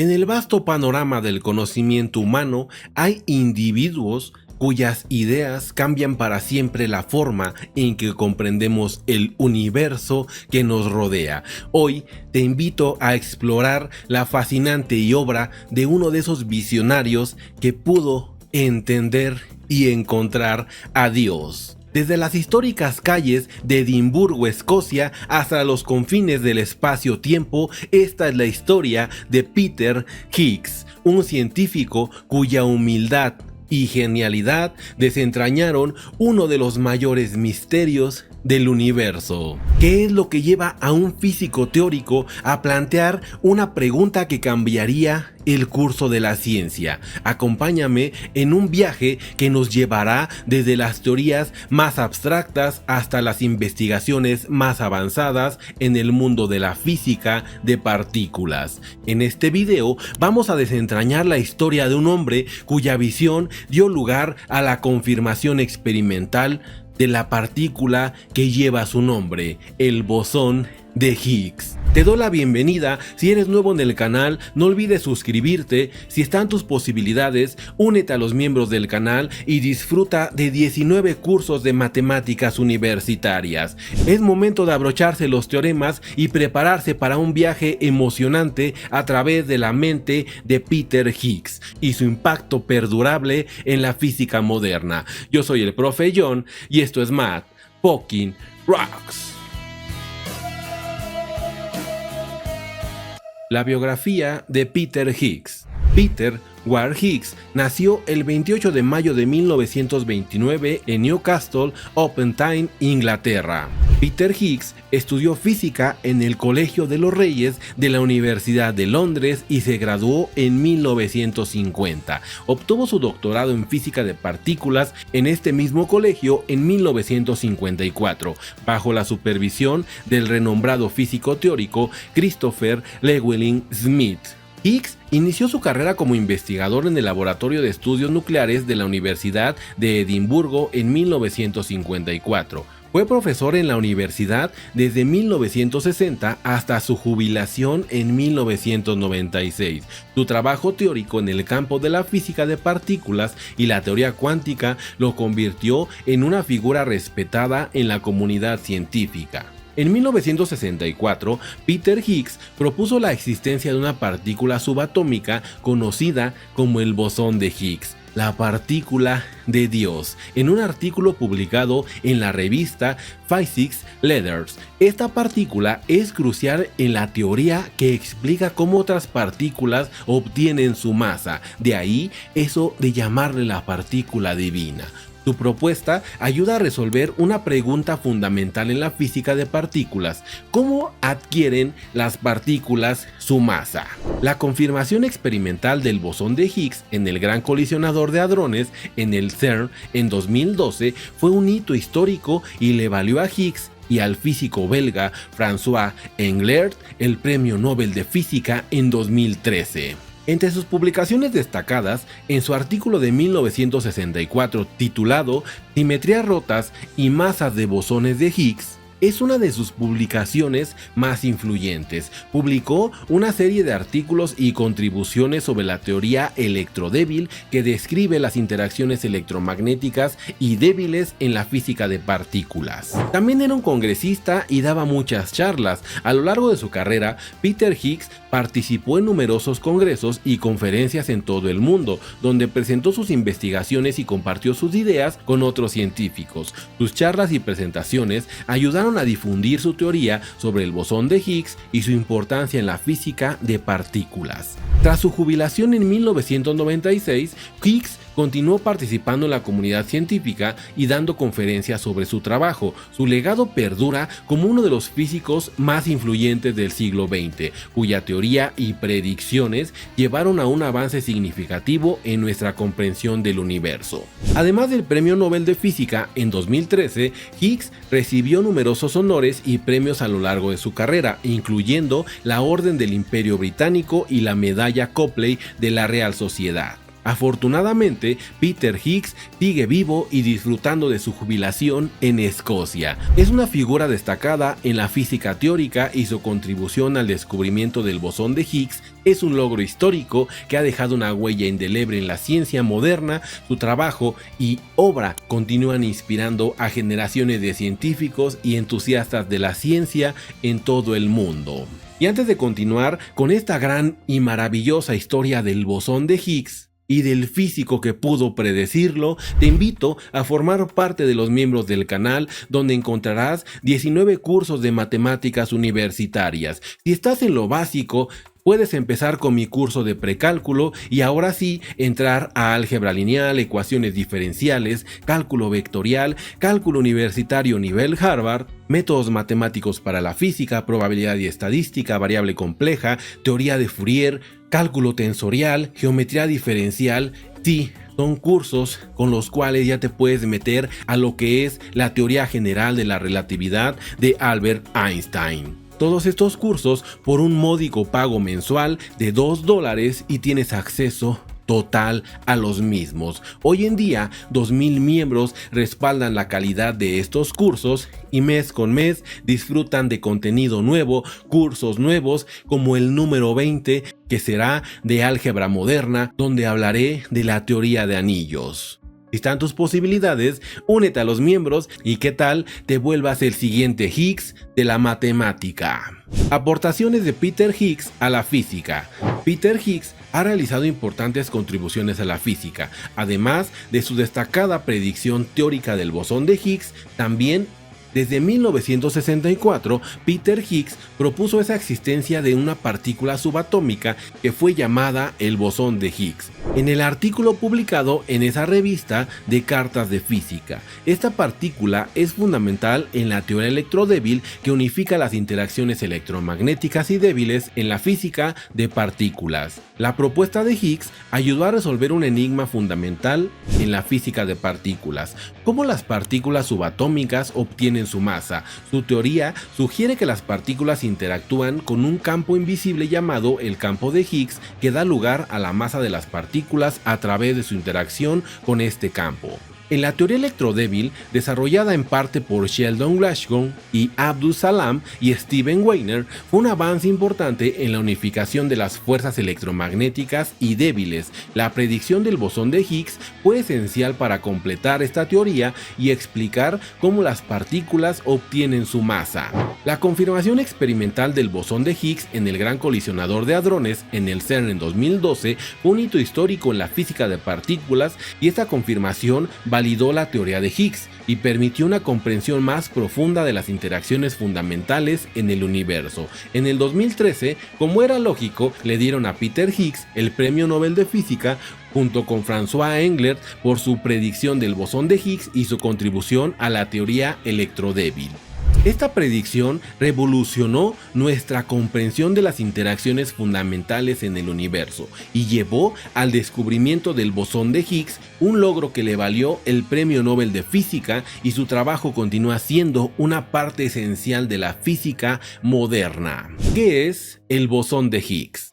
En el vasto panorama del conocimiento humano hay individuos cuyas ideas cambian para siempre la forma en que comprendemos el universo que nos rodea. Hoy te invito a explorar la fascinante obra de uno de esos visionarios que pudo entender y encontrar a Dios. Desde las históricas calles de Edimburgo, Escocia, hasta los confines del espacio-tiempo, esta es la historia de Peter Higgs, un científico cuya humildad y genialidad desentrañaron uno de los mayores misterios del universo. ¿Qué es lo que lleva a un físico teórico a plantear una pregunta que cambiaría el curso de la ciencia? Acompáñame en un viaje que nos llevará desde las teorías más abstractas hasta las investigaciones más avanzadas en el mundo de la física de partículas. En este video vamos a desentrañar la historia de un hombre cuya visión dio lugar a la confirmación experimental de la partícula que lleva su nombre, el bosón de Higgs. Te doy la bienvenida. Si eres nuevo en el canal, no olvides suscribirte. Si están tus posibilidades, únete a los miembros del canal y disfruta de 19 cursos de matemáticas universitarias. Es momento de abrocharse los teoremas y prepararse para un viaje emocionante a través de la mente de Peter Higgs y su impacto perdurable en la física moderna. Yo soy el profe John y esto es Math Fucking Rocks. La biografía de Peter Higgs. Peter Ward Higgs nació el 28 de mayo de 1929 en Newcastle upon Tyne, Inglaterra. Peter Higgs estudió física en el Colegio de los Reyes de la Universidad de Londres y se graduó en 1950. Obtuvo su doctorado en física de partículas en este mismo colegio en 1954, bajo la supervisión del renombrado físico teórico Christopher Llewellyn-Smith. Higgs inició su carrera como investigador en el Laboratorio de Estudios Nucleares de la Universidad de Edimburgo en 1954. Fue profesor en la universidad desde 1960 hasta su jubilación en 1996. Su trabajo teórico en el campo de la física de partículas y la teoría cuántica lo convirtió en una figura respetada en la comunidad científica. En 1964, Peter Higgs propuso la existencia de una partícula subatómica conocida como el bosón de Higgs, la partícula de Dios, en un artículo publicado en la revista Physics Letters. Esta partícula es crucial en la teoría que explica cómo otras partículas obtienen su masa, de ahí eso de llamarle la partícula divina. Su propuesta ayuda a resolver una pregunta fundamental en la física de partículas: ¿cómo adquieren las partículas su masa? La confirmación experimental del bosón de Higgs en el Gran Colisionador de Hadrones en el CERN en 2012 fue un hito histórico y le valió a Higgs y al físico belga François Englert el Premio Nobel de Física en 2013. Entre sus publicaciones destacadas, en su artículo de 1964 titulado Simetrías rotas y masas de bosones de Higgs, es una de sus publicaciones más influyentes. Publicó una serie de artículos y contribuciones sobre la teoría electrodébil que describe las interacciones electromagnéticas y débiles en la física de partículas. También era un congresista y daba muchas charlas. A lo largo de su carrera, Peter Higgs participó en numerosos congresos y conferencias en todo el mundo, donde presentó sus investigaciones y compartió sus ideas con otros científicos. Sus charlas y presentaciones ayudaron a difundir su teoría sobre el bosón de Higgs y su importancia en la física de partículas. Tras su jubilación en 1996, Higgs continuó participando en la comunidad científica y dando conferencias sobre su trabajo. Su legado perdura como uno de los físicos más influyentes del siglo XX, cuya teoría y predicciones llevaron a un avance significativo en nuestra comprensión del universo. Además del Premio Nobel de Física en 2013, Higgs recibió numerosos honores y premios a lo largo de su carrera, incluyendo la Orden del Imperio Británico y la Medalla Copley de la Real Sociedad. Afortunadamente, Peter Higgs sigue vivo y disfrutando de su jubilación en Escocia. Es una figura destacada en la física teórica y su contribución al descubrimiento del bosón de Higgs es un logro histórico que ha dejado una huella indeleble en la ciencia moderna. Su trabajo y obra continúan inspirando a generaciones de científicos y entusiastas de la ciencia en todo el mundo. Y antes de continuar con esta gran y maravillosa historia del bosón de Higgs y del físico que pudo predecirlo, te invito a formar parte de los miembros del canal, donde encontrarás 19 cursos de matemáticas universitarias. Si estás en lo básico, puedes empezar con mi curso de precálculo y ahora sí entrar a álgebra lineal, ecuaciones diferenciales, cálculo vectorial, cálculo universitario nivel Harvard, métodos matemáticos para la física, probabilidad y estadística, variable compleja, teoría de Fourier, cálculo tensorial, geometría diferencial. Sí, son cursos con los cuales ya te puedes meter a lo que es la teoría general de la relatividad de Albert Einstein. Todos estos cursos por un módico pago mensual de $2 y tienes acceso total a los mismos. Hoy en día 2000 miembros respaldan la calidad de estos cursos y mes con mes disfrutan de contenido nuevo, cursos nuevos como el número 20 que será de álgebra moderna, donde hablaré de la teoría de anillos. Si están tus posibilidades, únete a los miembros y qué tal te vuelvas el siguiente Higgs de la matemática. Aportaciones de Peter Higgs a la física. Peter Higgs ha realizado importantes contribuciones a la física, además de su destacada predicción teórica del bosón de Higgs. También desde 1964, Peter Higgs propuso esa existencia de una partícula subatómica que fue llamada el bosón de Higgs. En el artículo publicado en esa revista de Cartas de Física, esta partícula es fundamental en la teoría electrodébil que unifica las interacciones electromagnéticas y débiles en la física de partículas. La propuesta de Higgs ayudó a resolver un enigma fundamental en la física de partículas: cómo las partículas subatómicas obtienen su masa. Su teoría sugiere que las partículas interactúan con un campo invisible llamado el campo de Higgs, que da lugar a la masa de las partículas a través de su interacción con este campo. En la teoría electrodébil, desarrollada en parte por Sheldon Glasgow y Abdus Salam y Steven Weinert, fue un avance importante en la unificación de las fuerzas electromagnéticas y débiles. La predicción del bosón de Higgs fue esencial para completar esta teoría y explicar cómo las partículas obtienen su masa. La confirmación experimental del bosón de Higgs en el Gran Colisionador de Hadrones en el CERN en 2012 fue un hito histórico en la física de partículas, y esta confirmación validó la teoría de Higgs y permitió una comprensión más profunda de las interacciones fundamentales en el universo. En el 2013, como era lógico, le dieron a Peter Higgs el Premio Nobel de Física junto con François Englert por su predicción del bosón de Higgs y su contribución a la teoría electrodébil. Esta predicción revolucionó nuestra comprensión de las interacciones fundamentales en el universo y llevó al descubrimiento del bosón de Higgs, un logro que le valió el Premio Nobel de Física, y su trabajo continúa siendo una parte esencial de la física moderna. ¿Qué es el bosón de Higgs?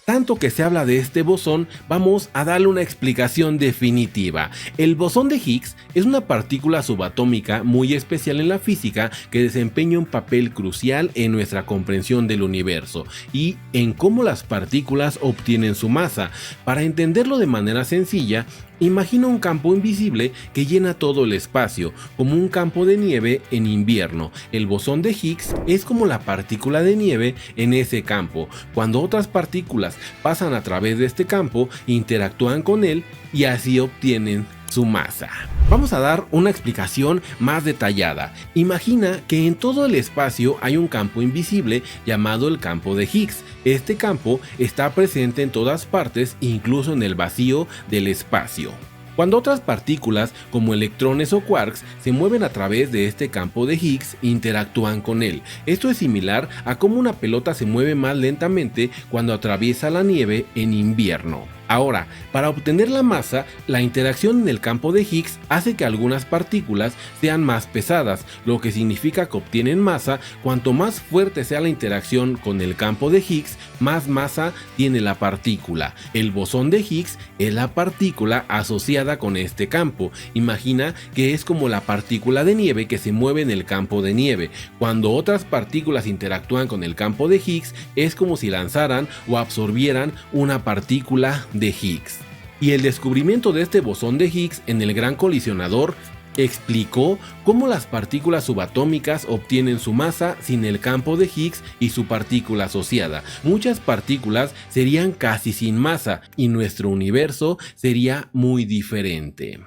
Tanto que se habla de este bosón, vamos a darle una explicación definitiva. El bosón de Higgs es una partícula subatómica muy especial en la física que desempeña un papel crucial en nuestra comprensión del universo y en cómo las partículas obtienen su masa. Para entenderlo de manera sencilla, imagina un campo invisible que llena todo el espacio, como un campo de nieve en invierno. El bosón de Higgs es como la partícula de nieve en ese campo. Cuando otras partículas pasan a través de este campo, interactúan con él y así obtienen su masa. Vamos a dar una explicación más detallada. Imagina que en todo el espacio hay un campo invisible llamado el campo de Higgs. Este campo está presente en todas partes, incluso en el vacío del espacio. Cuando otras partículas, como electrones o quarks, se mueven a través de este campo de Higgs, interactúan con él. Esto es similar a cómo una pelota se mueve más lentamente cuando atraviesa la nieve en invierno. Ahora, para obtener la masa, la interacción en el campo de Higgs hace que algunas partículas sean más pesadas, lo que significa que obtienen masa. Cuanto más fuerte sea la interacción con el campo de Higgs, más masa tiene la partícula. El bosón de Higgs es la partícula asociada con este campo. Imagina que es como la partícula de nieve que se mueve en el campo de nieve. Cuando otras partículas interactúan con el campo de Higgs, es como si lanzaran o absorbieran una partícula de Higgs. Y el descubrimiento de este bosón de Higgs en el Gran Colisionador explicó cómo las partículas subatómicas obtienen su masa sin el campo de Higgs y su partícula asociada. Muchas partículas serían casi sin masa y nuestro universo sería muy diferente.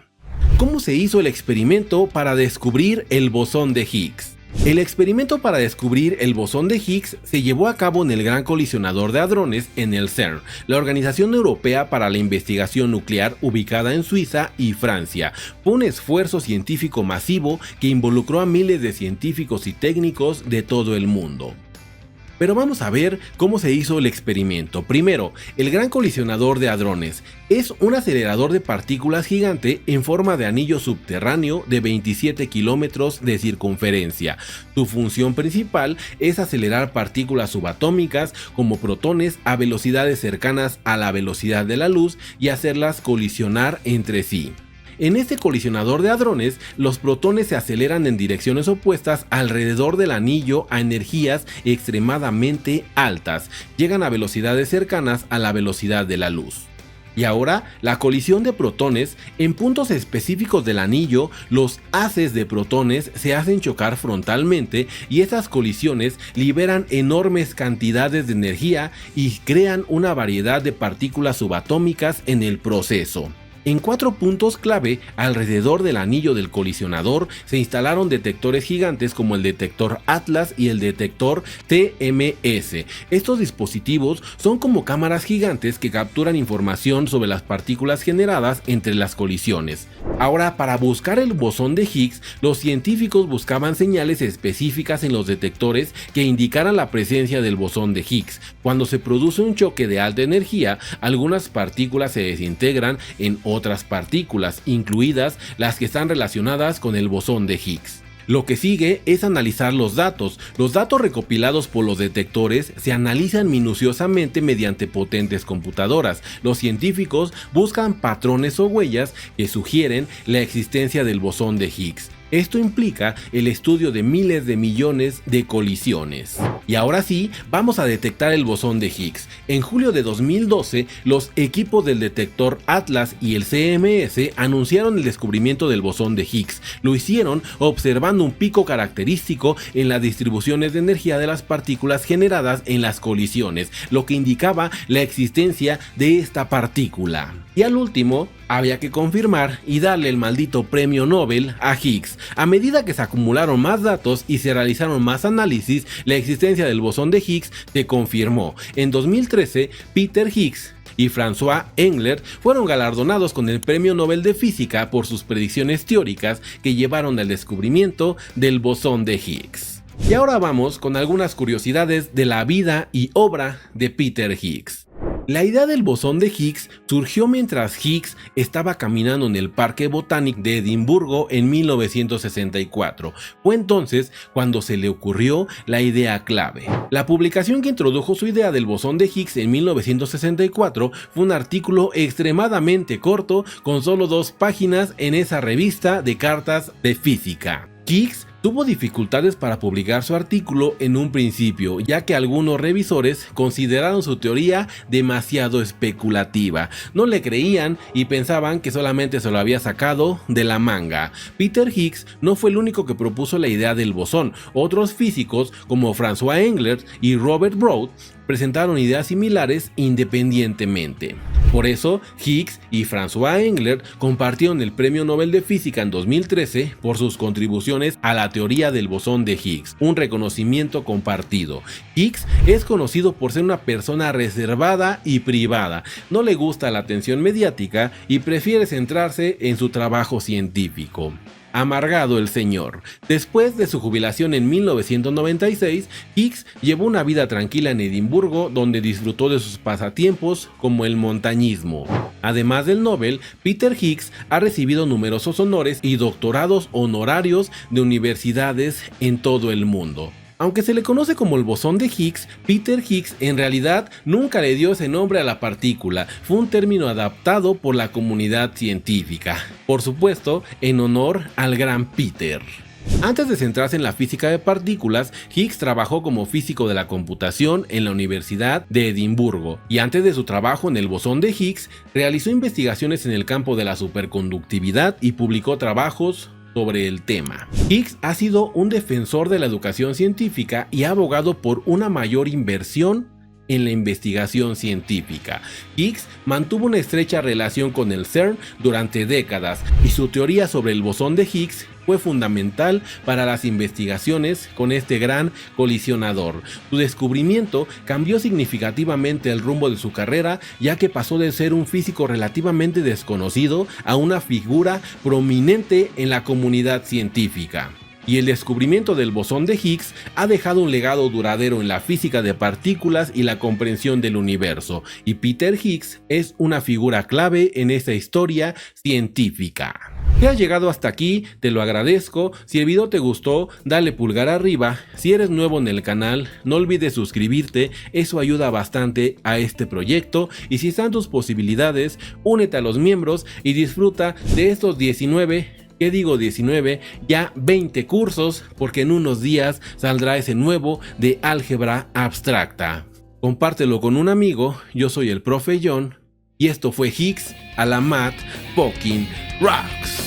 ¿Cómo se hizo el experimento para descubrir el bosón de Higgs? El experimento para descubrir el bosón de Higgs se llevó a cabo en el Gran Colisionador de Hadrones en el CERN, la Organización Europea para la Investigación Nuclear, ubicada en Suiza y Francia. Fue un esfuerzo científico masivo que involucró a miles de científicos y técnicos de todo el mundo. Pero vamos a ver cómo se hizo el experimento. Primero, el Gran Colisionador de Hadrones es un acelerador de partículas gigante en forma de anillo subterráneo de 27 kilómetros de circunferencia. Su función principal es acelerar partículas subatómicas como protones a velocidades cercanas a la velocidad de la luz y hacerlas colisionar entre sí. En este colisionador de hadrones, los protones se aceleran en direcciones opuestas alrededor del anillo a energías extremadamente altas. Llegan a velocidades cercanas a la velocidad de la luz. Y ahora, la colisión de protones, en puntos específicos del anillo, los haces de protones se hacen chocar frontalmente y estas colisiones liberan enormes cantidades de energía y crean una variedad de partículas subatómicas en el proceso. En 4 puntos clave alrededor del anillo del colisionador se instalaron detectores gigantes como el detector Atlas y el detector TMS. Estos dispositivos son como cámaras gigantes que capturan información sobre las partículas generadas entre las colisiones. Ahora, para buscar el bosón de Higgs, los científicos buscaban señales específicas en los detectores que indicaran la presencia del bosón de Higgs. Cuando se produce un choque de alta energía, algunas partículas se desintegran en otras partículas, incluidas las que están relacionadas con el bosón de Higgs. Lo que sigue es analizar los datos. Los datos recopilados por los detectores se analizan minuciosamente mediante potentes computadoras. Los científicos buscan patrones o huellas que sugieren la existencia del bosón de Higgs. Esto implica el estudio de miles de millones de colisiones. Y ahora sí, vamos a detectar el bosón de Higgs. En julio de 2012, los equipos del detector Atlas y el CMS anunciaron el descubrimiento del bosón de Higgs. Lo hicieron observando un pico característico en las distribuciones de energía de las partículas generadas en las colisiones, lo que indicaba la existencia de esta partícula. Y al último, había que confirmar y darle el maldito premio Nobel a Higgs. A medida que se acumularon más datos y se realizaron más análisis, la existencia del bosón de Higgs se confirmó. En 2013, Peter Higgs y François Englert fueron galardonados con el Premio Nobel de Física por sus predicciones teóricas que llevaron al descubrimiento del bosón de Higgs. Y ahora vamos con algunas curiosidades de la vida y obra de Peter Higgs. La idea del bosón de Higgs surgió mientras Higgs estaba caminando en el Parque Botánico de Edimburgo en 1964. Fue entonces cuando se le ocurrió la idea clave. La publicación que introdujo su idea del bosón de Higgs en 1964 fue un artículo extremadamente corto con solo 2 páginas en esa revista de cartas de física. Higgs tuvo dificultades para publicar su artículo en un principio, ya que algunos revisores consideraron su teoría demasiado especulativa. No le creían y pensaban que solamente se lo había sacado de la manga. Peter Higgs no fue el único que propuso la idea del bosón. Otros físicos como François Englert y Robert Broad presentaron ideas similares independientemente. Por eso, Higgs y François Englert compartieron el Premio Nobel de Física en 2013 por sus contribuciones a la teoría del bosón de Higgs, un reconocimiento compartido. Higgs es conocido por ser una persona reservada y privada, no le gusta la atención mediática y prefiere centrarse en su trabajo científico. amargado el señor. Después de su jubilación en 1996, Higgs llevó una vida tranquila en Edimburgo, donde disfrutó de sus pasatiempos como el montañismo. Además del Nobel, Peter Higgs ha recibido numerosos honores y doctorados honorarios de universidades en todo el mundo. Aunque se le conoce como el bosón de Higgs, Peter Higgs en realidad nunca le dio ese nombre a la partícula, fue un término adaptado por la comunidad científica, por supuesto en honor al gran Peter. Antes de centrarse en la física de partículas, Higgs trabajó como físico de la computación en la Universidad de Edimburgo, y antes de su trabajo en el bosón de Higgs, realizó investigaciones en el campo de la superconductividad y publicó trabajos sobre el tema. Higgs ha sido un defensor de la educación científica y ha abogado por una mayor inversión en la investigación científica. Higgs mantuvo una estrecha relación con el CERN durante décadas y su teoría sobre el bosón de Higgs fue fundamental para las investigaciones con este gran colisionador. Su descubrimiento cambió significativamente el rumbo de su carrera, ya que pasó de ser un físico relativamente desconocido a una figura prominente en la comunidad científica. Y el descubrimiento del bosón de Higgs ha dejado un legado duradero en la física de partículas y la comprensión del universo, y Peter Higgs es una figura clave en esta historia científica. Si has llegado hasta aquí, te lo agradezco. Si el video te gustó, dale pulgar arriba. Si eres nuevo en el canal, no olvides suscribirte, eso ayuda bastante a este proyecto. Y si están tus posibilidades, únete a los miembros y disfruta de estos 19, ya 20 cursos, porque en unos días saldrá ese nuevo de álgebra abstracta. Compártelo con un amigo. Yo soy el profe John y esto fue Higgs a la Math Fucking Rocks.